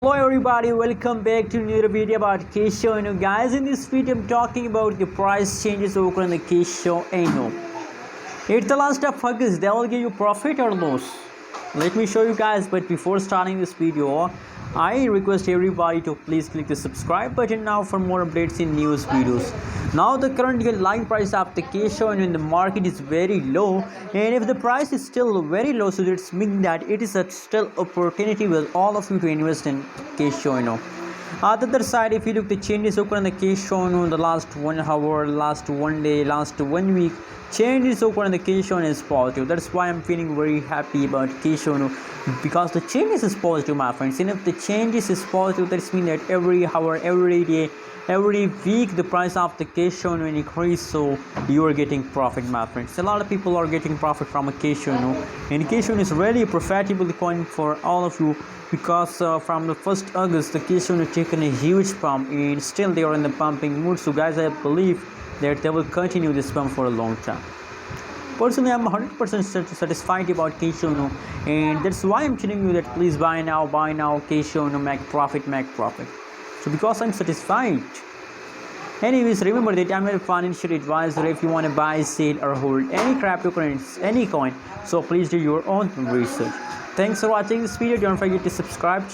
Hello everybody, welcome back to another video about Kisho inu. Guys, in this video I'm talking about the price changes over on the Kisho inu. It's the last of August, they will give you profit or loss. Let me show you guys, but before starting this video, I request everybody to please click the subscribe button now for more updates in news videos. Now the current line price of the Kisho inu in the market is very low, and if the price is still very low, so it's meaning that it is a still opportunity with all of you to invest in Kisho inu. On the other side, if you look the changes occur in the Kisho inu in the last 1 hour, last 1 day, last 1 week, changes occur in the Kisho inu is positive. That's why I'm feeling very happy about Kisho inu, because the changes is positive, my friends. And if the changes is positive, that means that every hour, every day, every week the price of the Kisho inu increase, so you are getting profit, my friends. A lot of people are getting profit from a Kisho inu, and Kisho inu is really a profitable coin for all of you, because from the 1st August the Kisho inu taken a huge pump, and still they are in the pumping mood. So guys, I believe that they will continue this pump for a long time. Personally, I'm 100% satisfied about Kisho inu, and that's why I'm telling you that please buy now, Kisho inu, make profit. So because I'm satisfied. Anyways, remember that I'm a financial advisor. If you want to buy, sell or hold any cryptocurrency, any coin, so please do your own research. Thanks for watching this video. Don't forget to subscribe.